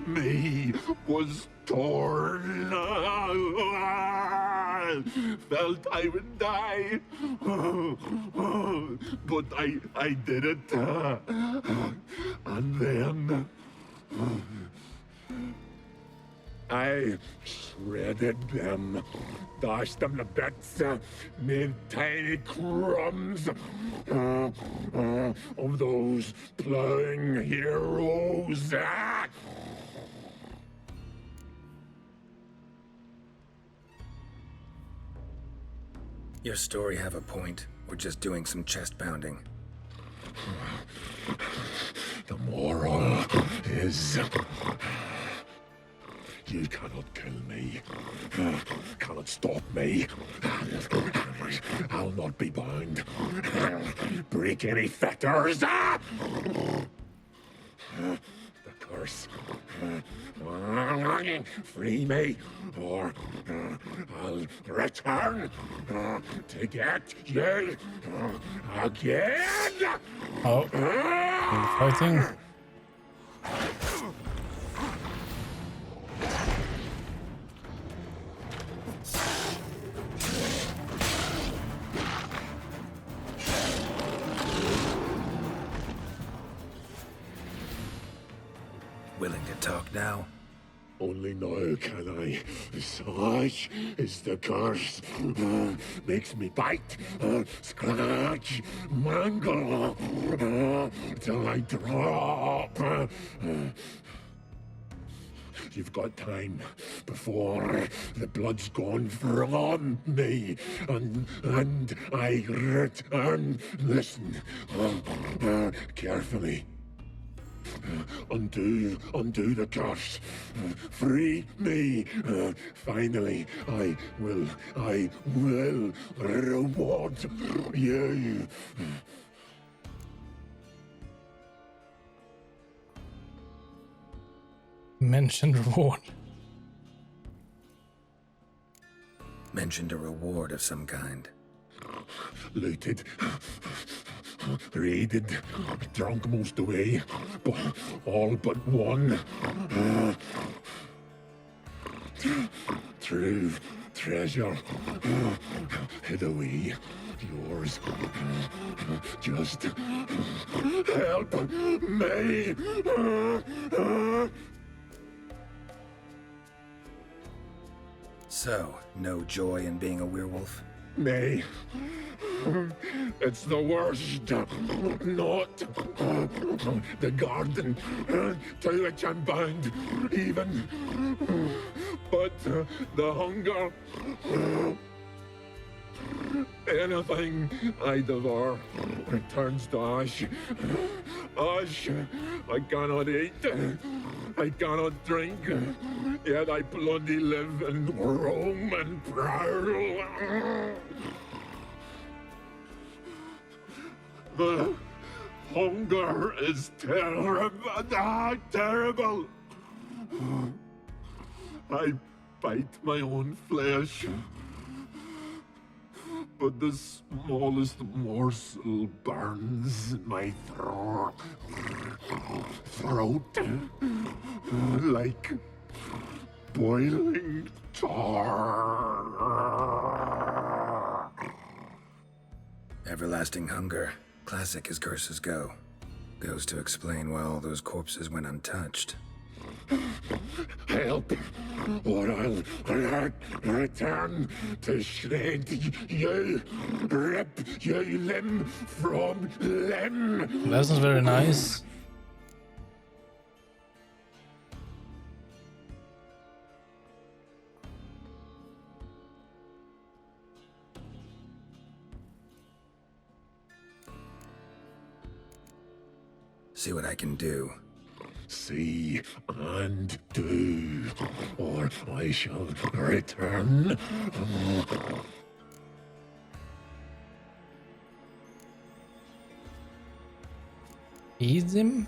me was torn. Felt I would die, but I did it. And then I shredded them, dashed them to bits, made tiny crumbs of those plowing heroes. Your story have a point, or just doing some chest pounding? The moral is... You cannot kill me, cannot stop me. I'll not be bound. Break any fetters. The curse. Free me, or I'll return to get you again. Oh, fighting. Willing to talk now? Only now can I. Such is the curse. Makes me bite, scratch, mangle, till I drop. You've got time before the blood's gone from me, and I return. Listen, carefully. Undo the curse. Free me. Finally, I will reward you. Mentioned reward. Mentioned a reward of some kind. Looted, raided, drunk most away, but all but one. True treasure hid away. Yours. Just help me. So, no joy in being a werewolf? Nay. It's the worst. Not the garden to which I'm bound, even. But the hunger. Anything I devour returns to ash. Ash. I cannot eat. I cannot drink. Yet I bloody live and roam and prowl. The hunger is terrible. I bite my own flesh, but the smallest morsel burns in my throat like boiling tar. Everlasting hunger. Classic as curses go. Goes to explain why all those corpses went untouched. Help, or I'll return to shred you, rip you limb from limb. That sounds very nice. See what I can do. See and do, or I shall return. Feed him?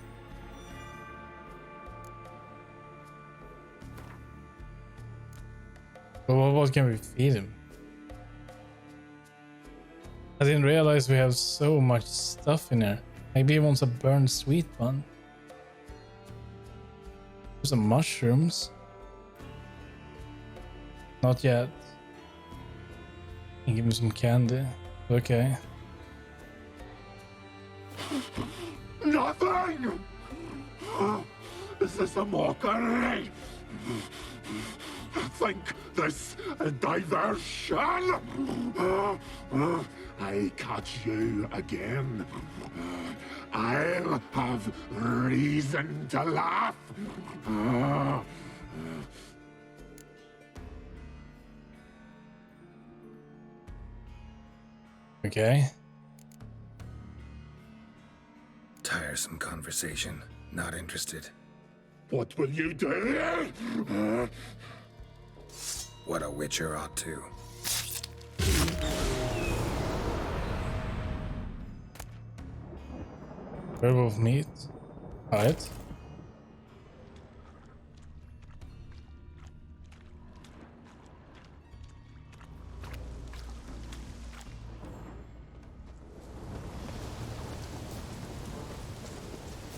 But what can we feed him? I didn't realize we have so much stuff in here. Maybe he wants a burned sweet one. Some mushrooms. Not yet. Can give me some candy. Okay. Nothing! Is this a mockery? Think this a diversion? I catch you again. I'll have reason to laugh. Okay. Tiresome conversation. Not interested. What will you do? What a witcher ought to. Werewolf meat. Alright.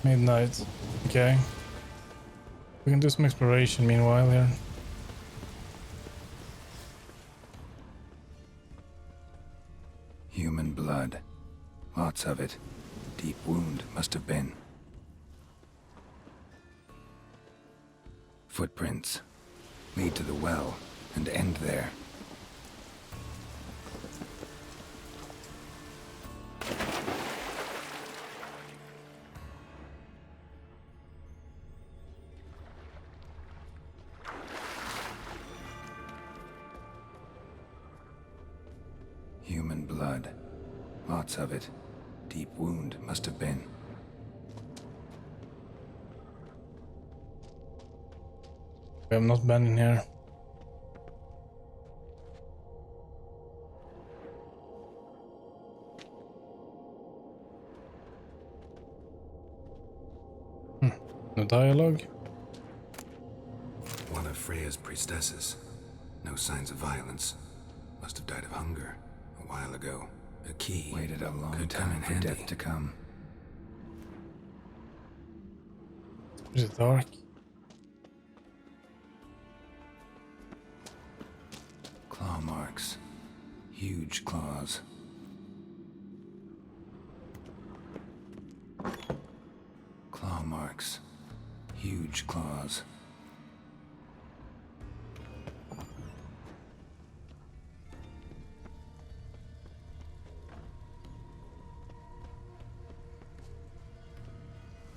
Midnight. Okay. We can do some exploration meanwhile here. Human blood. Lots of it. Deep wound must have been. Footprints. Lead to the well and end there. Human blood. Lots of it. Deep wound must have been. We have not been in here. No dialogue. One of Freya's priestesses. No signs of violence. Must have died of hunger a while ago. A key. Waited a long time for death to come. Is it dark? Claw marks. Huge claws. Claw marks. Huge claws.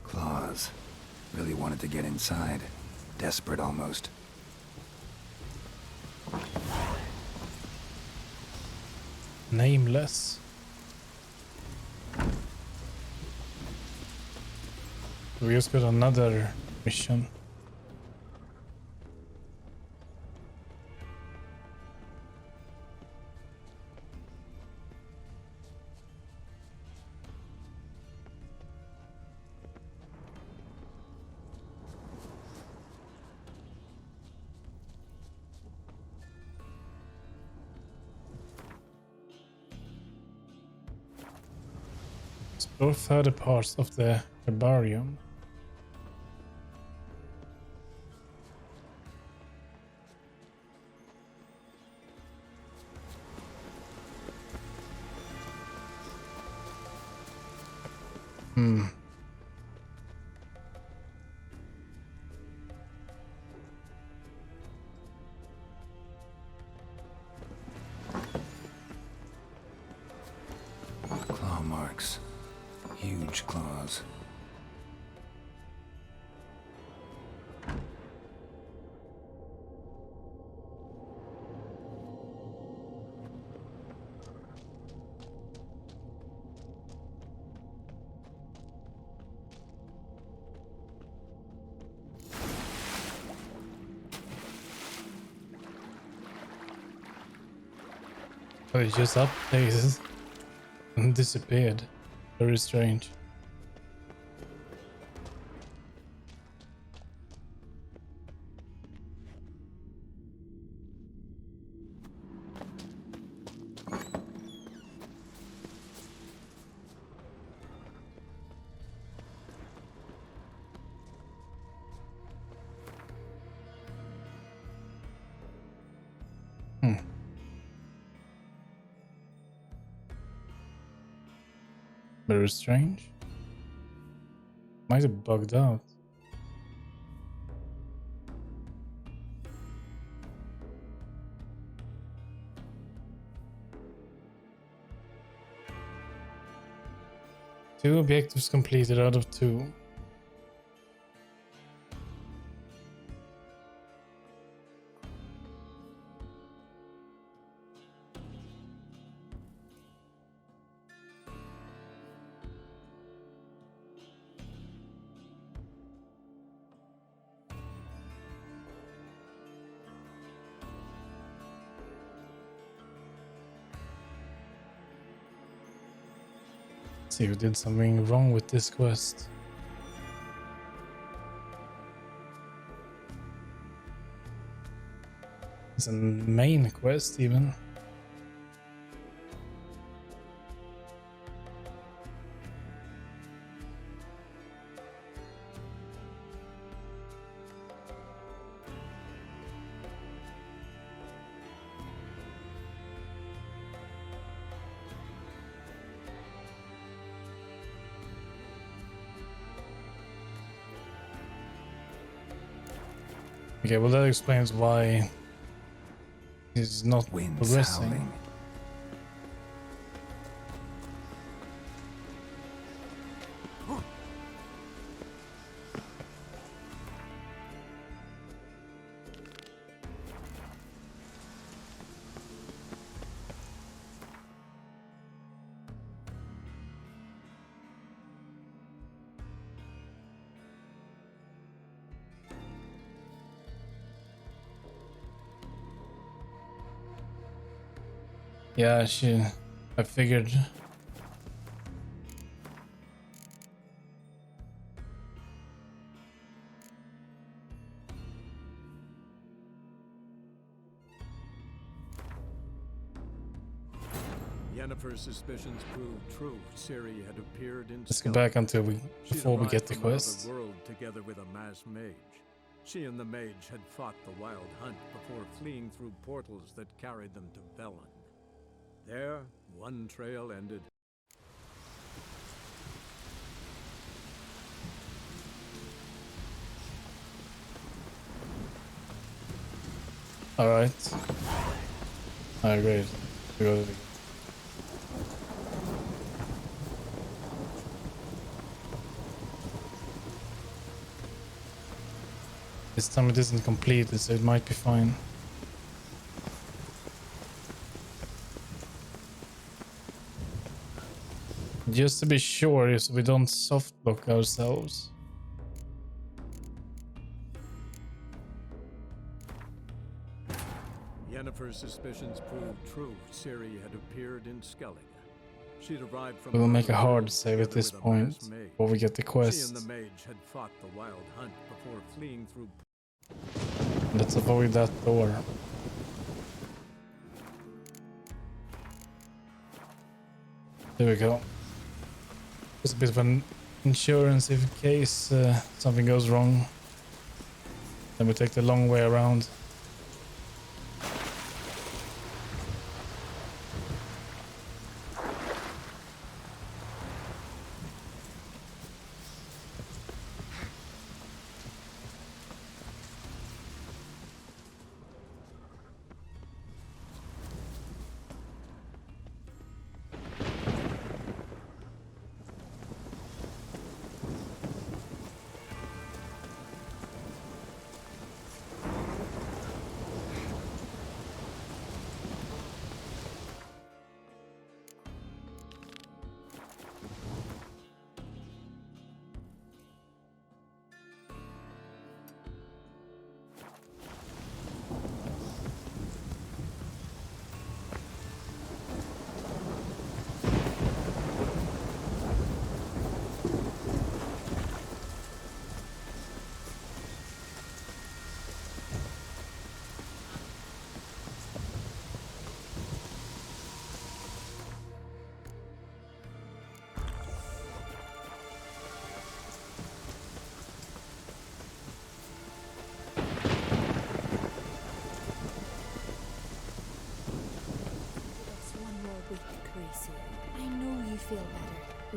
Claws. Really wanted to get inside. Desperate almost. Nameless. We just got another mission. Explore further parts of the herbarium. Claw marks. Huge claws. Oh, it just updated and disappeared. Very strange. Very strange. Might have bugged out. Two objectives completed out of 2. See who did something wrong with this quest. It's a main quest even. Okay, well that explains why he's not Winds progressing. howling. Yeah, I figured. Yennefer's suspicions proved true. Ciri had appeared in Let's go back until She'd before we arrived get the from another quest. world together with a masked mage. She and the mage had fought the wild hunt before fleeing through portals that carried them to Velen. There, one trail ended. All right. All right, great. We got it again. This time it isn't completed, so it might be fine. Just to be sure, so we don't soft block ourselves. Yennefer's suspicions proved true. Ciri had appeared in Skellige. She'd arrived from We will another make a hard world save at together this with a point masked mage. before we get the She and quest. the mage had fought the wild hunt before fleeing through. Let's avoid that door. There we go. It's a bit of an insurance in case something goes wrong. Then we take the long way around.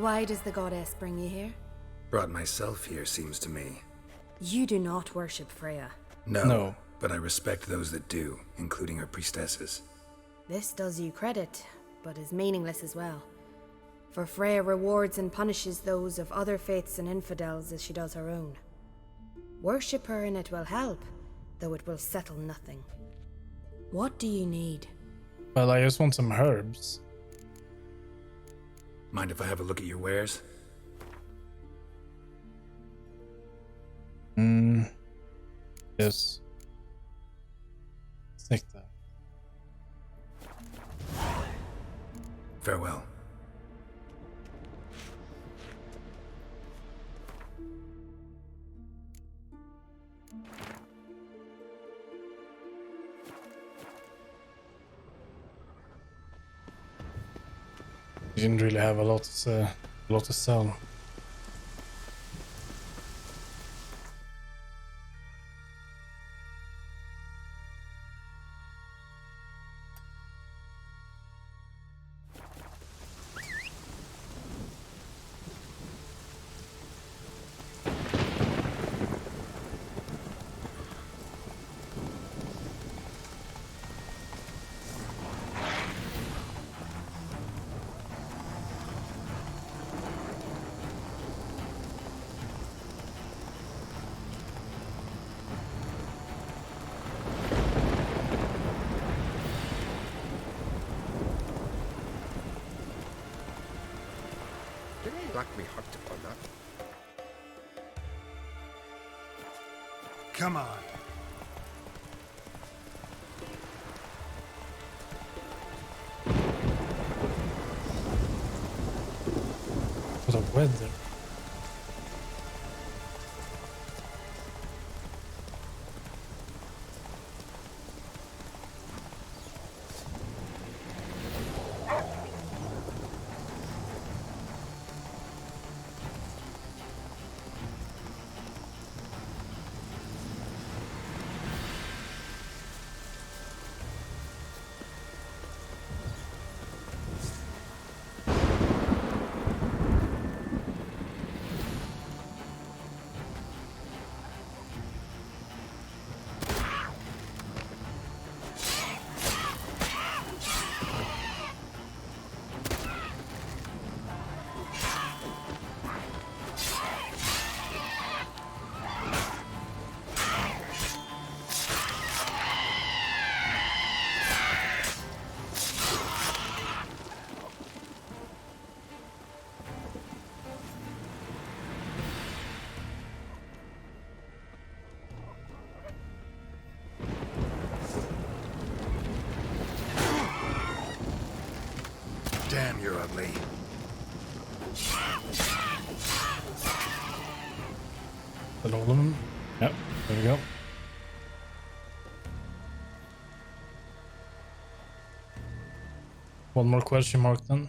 Why does the goddess bring you here? Brought myself here, seems to me. You do not worship Freya. No, but I respect those that do, including her priestesses. This does you credit, but is meaningless as well. For Freya rewards and punishes those of other faiths and infidels as she does her own. Worship her and it will help, though it will settle nothing. What do you need? Well, I just want some herbs. Mind if I have a look at your wares? Yes. Take that. Farewell. You didn't really have a lot to sell. Black me hooked upon that. Come on. What a weather. Damn, you're ugly. That all of them? Yep, there we go. One more question mark then.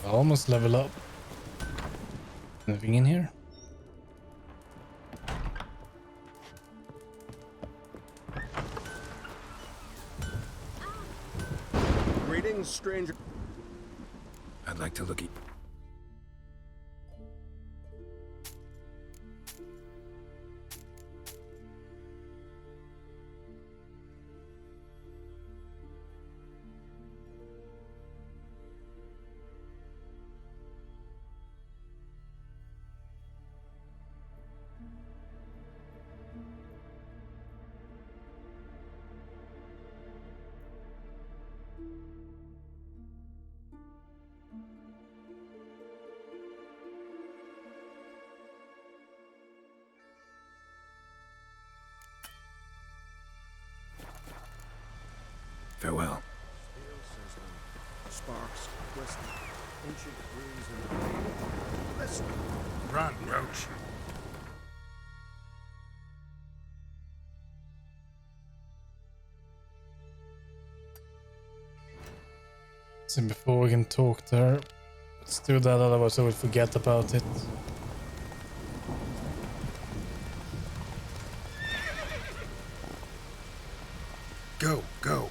I almost level up. Anything in here? Greetings, stranger. I'd like to look at... Farewell. Sparks, twisting, ancient runes in the blade. Listen. Run, Roach. So before we can talk to her, let's do that, otherwise I will forget about it. Go, go.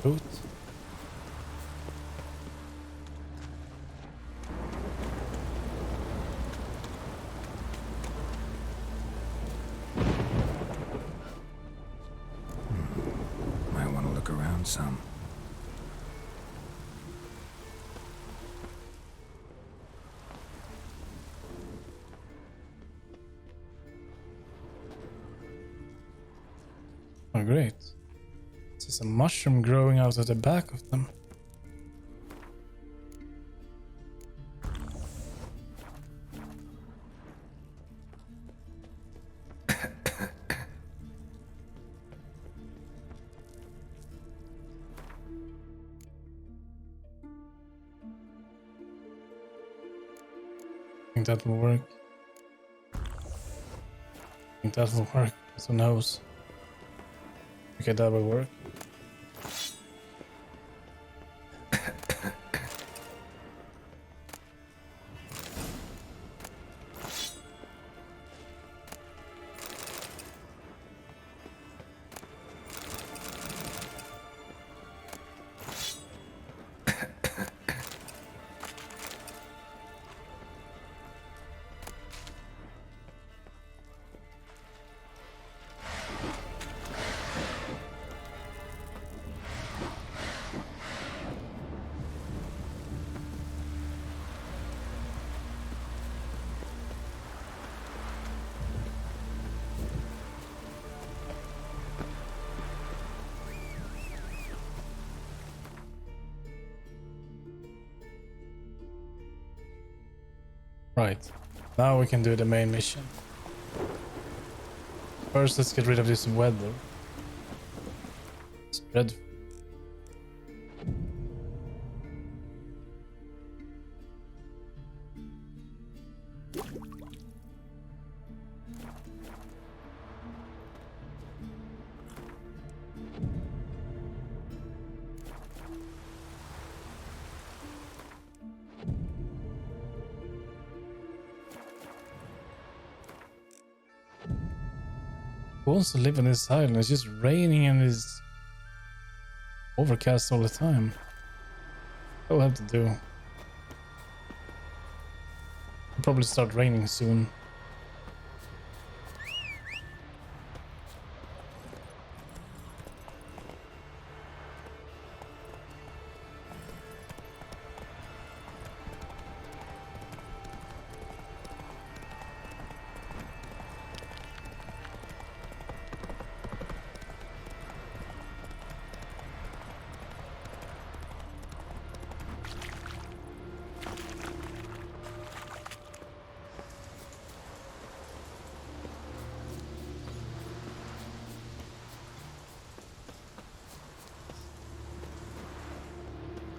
Boot. Might want to look around some. Oh, great. There's a mushroom growing out of the back of them. I think that will work. I think that will work. Who knows? Okay, that will work. Right, now we can do the main mission. First, let's get rid of this weather. It's dreadful. wants to live on this island? It's just raining and it's overcast all the time. I'll have to do. It'll probably start raining soon.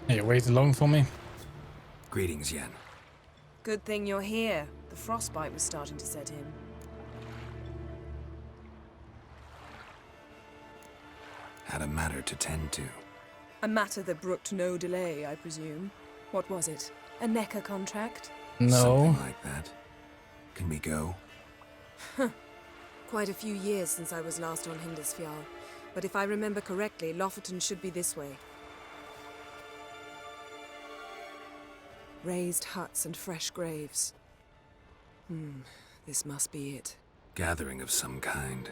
Hey, you waited long for me? Greetings, Yen. Good thing you're here. The frostbite was starting to set in. Had a matter to tend to. A matter that brooked no delay, I presume. What was it? A NECA contract? No. Something like that. Can we go? Quite a few years since I was last on Hindisfjall. But if I remember correctly, Lofoten should be this way. Raised huts and fresh graves. This must be it. Gathering of some kind.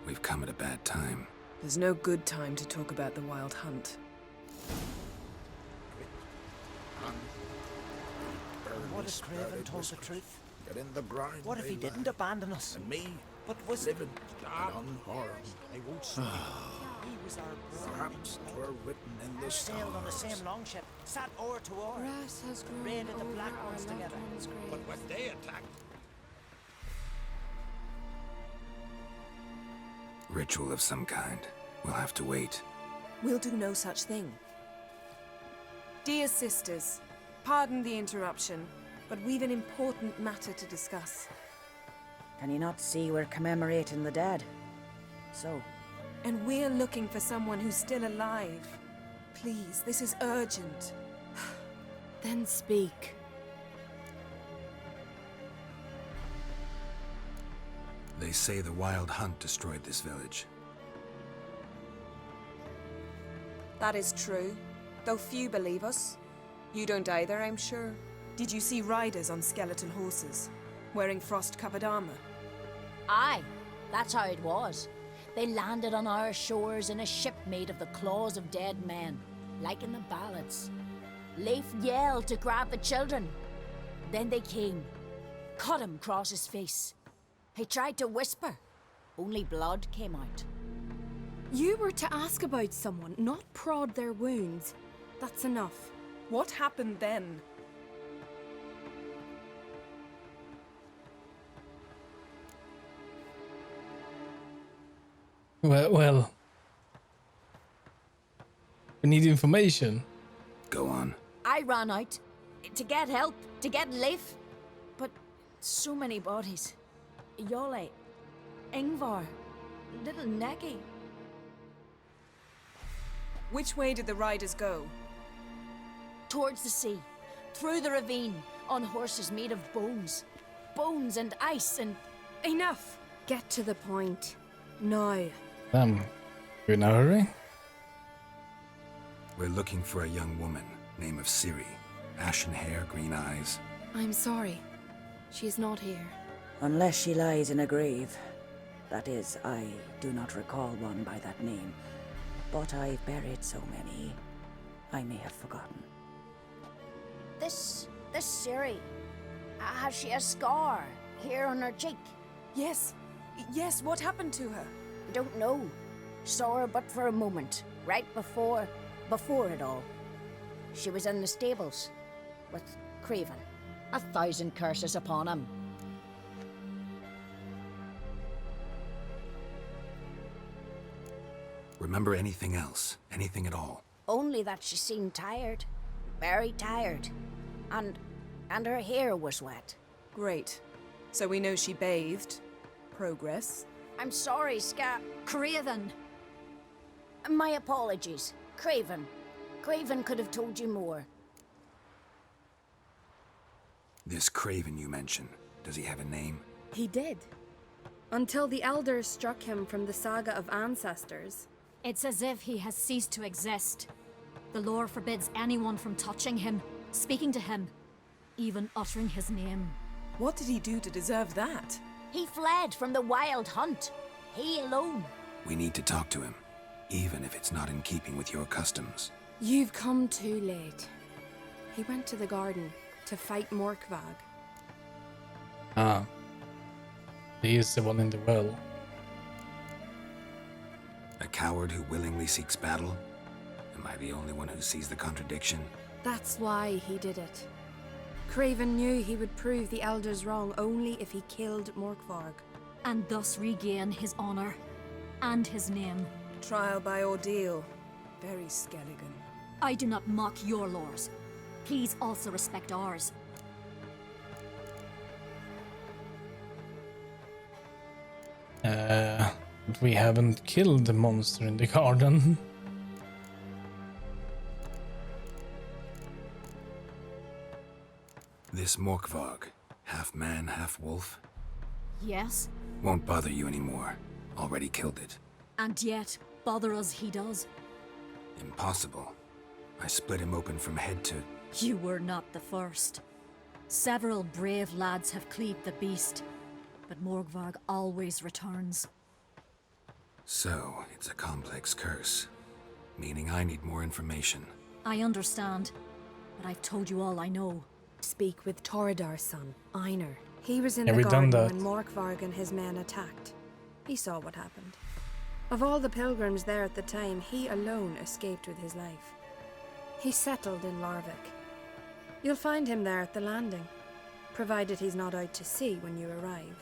We've come at a bad time. There's no good time to talk about the Wild Hunt. What if Craven told the truth? Get in the ground. What if he didn't abandon us? And me, But was living and unharmed. I won't say. He was our brother. Perhaps 'twere written in the Sailed on the stars. same longship, sat oar to oar. Grass has grown Raided the over Black our Ones loved together. one's grave. But when they attacked, Ritual of some kind. We'll have to wait. We'll do no such thing. Dear sisters, pardon the interruption, but we've an important matter to discuss. Can you not see we're commemorating the dead? So, And we're looking for someone who's still alive. Please, this is urgent. Then speak. They say the Wild Hunt destroyed this village. That is true, though few believe us. You don't either, I'm sure. Did you see riders on skeletal horses, wearing frost-covered armor? Aye, that's how it was. They landed on our shores in a ship made of the claws of dead men, like in the ballads. Leif yelled to grab the children. Then they came, cut him across his face. He tried to whisper, only blood came out. You were to ask about someone, not prod their wounds. That's enough. What happened then? Well, we need information. Go on. I ran out to get help, to get Leif. But so many bodies. Yole, Ingvar, little Neki. Which way did the riders go? Towards the sea, through the ravine, on horses made of bones. Bones and ice and... Enough! Get to the point. Now. We're in a hurry? We're looking for a young woman, name of Ciri. Ashen hair, green eyes. I'm sorry. She is not here. unless she lies in a grave. That is, I do not recall one by that name. But I've buried so many, I may have forgotten. This Ciri, has she a scar here on her cheek? Yes, what happened to her? Don't know. Saw her but for a moment, right before it all. She was in the stables with Craven. 1,000 curses upon him. Remember anything else? Anything at all? Only that she seemed tired. Very tired. And her hair was wet. Great. So we know she bathed. Progress. I'm sorry, Craven. My apologies. Craven. Craven could have told you more. This Craven you mentioned, does he have a name? He did. Until the elders struck him from the saga of ancestors. It's as if he has ceased to exist. The lore forbids anyone from touching him, speaking to him, even uttering his name. What did he do to deserve that? He fled from the wild hunt. He alone. We need to talk to him, even if it's not in keeping with your customs. You've come too late. He went to the garden to fight Morkvag. Ah. He is the one in the well. A coward who willingly seeks battle? Am I the only one who sees the contradiction? That's why he did it. Craven knew he would prove the elders wrong only if he killed Morkvarg. And thus regain his honor and his name. Trial by ordeal. Very Skelligan. I do not mock your laws. Please also respect ours. But we haven't killed the monster in the garden. This Morkvarg, half man, half wolf, Yes, won't bother you anymore. Already killed it. and yet bother us he does. Impossible. I split him open from head to... You were not the first. Several brave lads have cleaved the beast, but Morgvarg always returns. So, it's a complex curse. Meaning I need more information. I understand, but I've told you all I know. Speak with Toradar's son, Einar. He was in Have the we done garden that? when Morkvarg and his men attacked. He saw what happened. Of all the pilgrims there at the time, he alone escaped with his life. He settled in Larvik. You'll find him there at the landing, provided he's not out to sea when you arrive.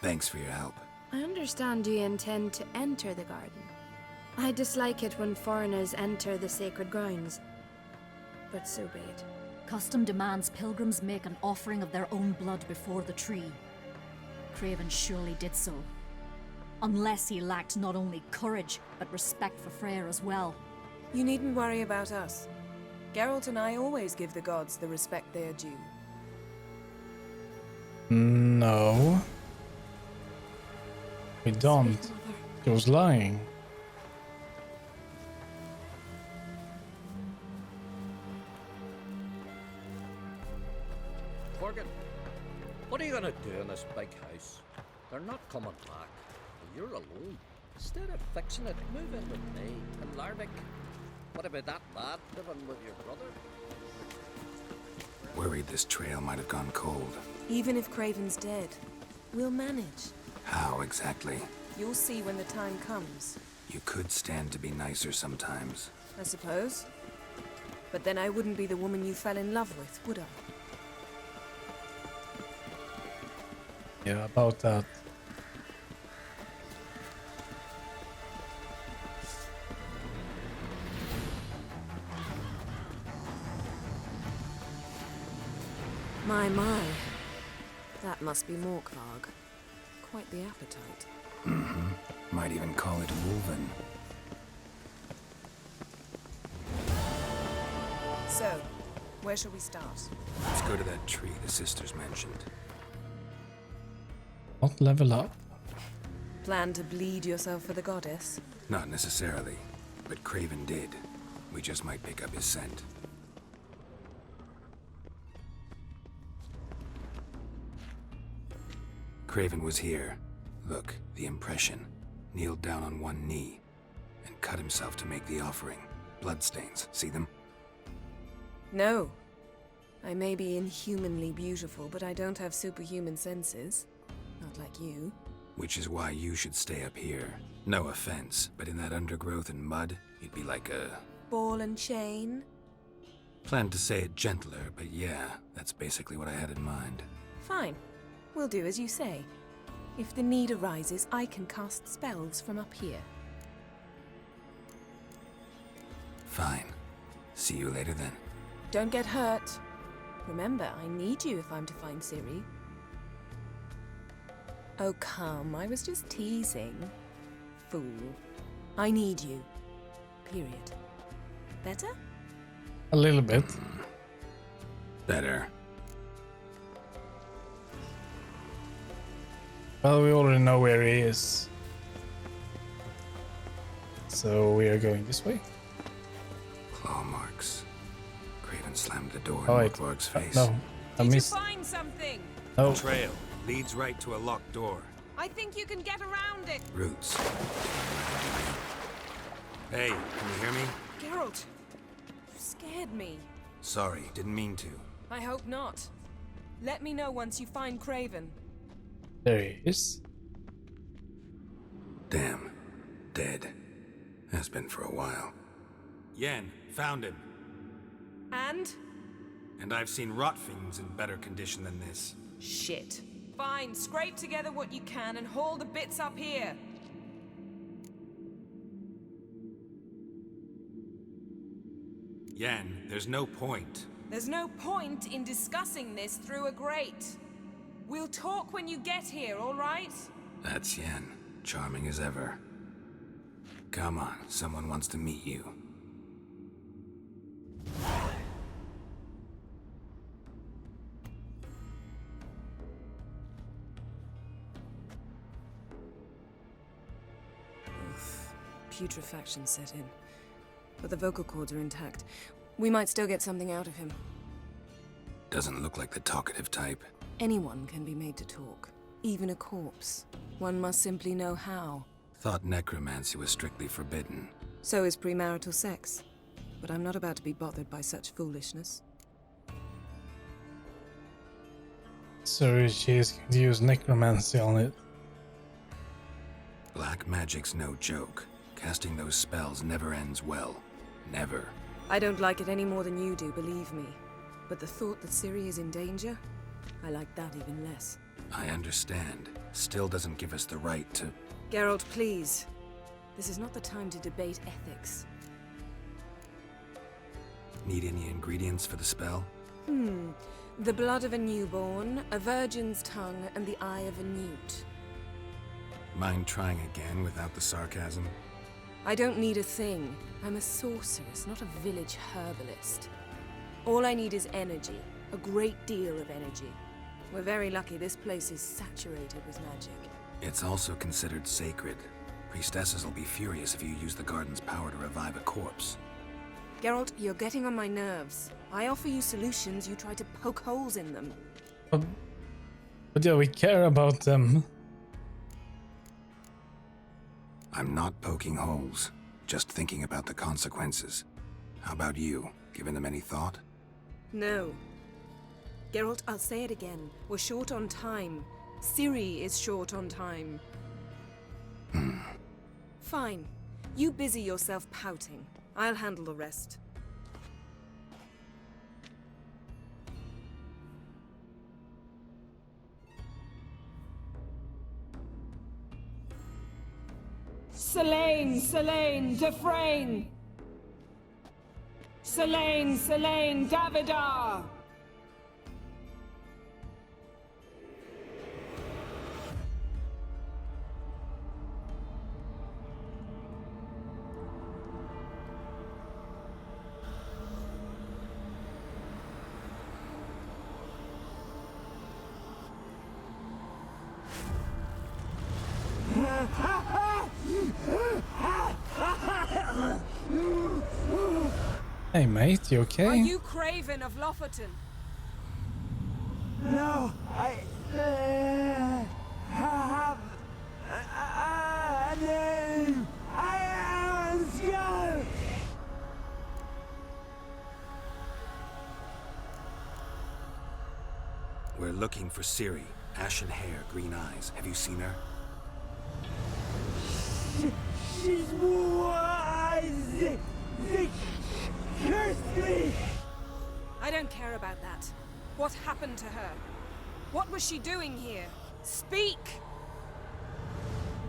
Thanks for your help. I understand you intend to enter the garden. I dislike it when foreigners enter the sacred grounds, but so be it. Custom demands pilgrims make an offering of their own blood before the tree. Craven surely did so. Unless he lacked not only courage, but respect for Freyr as well. You needn't worry about us. Geralt and I always give the gods the respect they are due. No. We don't. He was lying. Morgan, what are you gonna do in this big house? They're not coming back. You're alone. Instead of fixing it, move in with me and Larvik. What about that lad living with your brother? Worried this trail might have gone cold. Even if Craven's dead, we'll manage. How exactly? You'll see when the time comes, You could stand to be nicer sometimes. I suppose. But then I wouldn't be the woman you fell in love with, would I? Yeah, about that. My. That must be Morkvarg. Quite the appetite. Might even call it Wolven. So, where shall we start? Let's go to that tree the sisters mentioned. Not level up. Plan to bleed yourself for the goddess? Not necessarily, but Craven did. We just might pick up his scent. Craven was here. Look, the impression. Kneeled down on one knee and cut himself to make the offering. Bloodstains, see them? No. I may be inhumanly beautiful, but I don't have superhuman senses. Not like you. Which is why you should stay up here. No offense, but in that undergrowth and mud, you'd be like a... Ball and chain? Planned to say it gentler, but yeah, that's basically what I had in mind. Fine. We'll do as you say. If the need arises, I can cast spells from up here. Fine. See you later then. Don't get hurt. Remember, I need you if I'm to find Ciri. Oh, come. I was just teasing. Fool. I need you. Period. Better? A little bit. Better. Well, we already know where he is. So we are going this way. Claw marks. Craven slammed the door Oh, in wait. Mortvarg's face. No, I Did you missed. find something? No. Trail leads right to a locked door. I think you can get around it. Roots. Hey, can you hear me? Geralt, you scared me. Sorry, didn't mean to. I hope not. Let me know once you find Craven. There he is. Damn. Dead. Has been for a while. Yen, found him. And? And I've seen rot fiends in better condition than this. Shit. Fine, scrape together what you can and haul the bits up here. Yen, there's no point. There's no point in discussing this through a grate. We'll talk when you get here, all right? That's Yen. Charming as ever. Come on, someone wants to meet you. Putrefaction set in. But the vocal cords are intact. We might still get something out of him. Doesn't look like the talkative type. Anyone can be made to talk. Even a corpse. One must simply know how. Thought necromancy was strictly forbidden. So is premarital sex. But I'm not about to be bothered by such foolishness. So she is going to use necromancy on it. Black magic's no joke. Casting those spells never ends well. Never. I don't like it any more than you do, believe me. But the thought that Ciri is in danger, I like that even less. I understand. Still doesn't give us the right to... Geralt, please. This is not the time to debate ethics. Need any ingredients for the spell? The blood of a newborn, a virgin's tongue, and the eye of a newt. Mind trying again without the sarcasm? I don't need a thing. I'm a sorceress, not a village herbalist. All I need is energy. A great deal of energy. We're very lucky this place is saturated with magic. It's also considered sacred. Priestesses will be furious if you use the garden's power to revive a corpse. Geralt, you're getting on my nerves. I offer you solutions, you try to poke holes in them. But yeah, we care about them. I'm not poking holes, just thinking about the consequences. How about you? Given them any thought? No. Geralt, I'll say it again. We're short on time. Ciri is short on time. Fine. You busy yourself pouting. I'll handle the rest. Selene, Selene, Defrain! Selene, Selene, Davidar! Hey mate, you okay? Are you Craven of Lofoten? No, I have a name. I am a skull. We're looking for Ciri. Ashen hair, green eyes. Have you seen her? She's wise. They cursed me. I don't care about that. What happened to her? What was she doing here? Speak!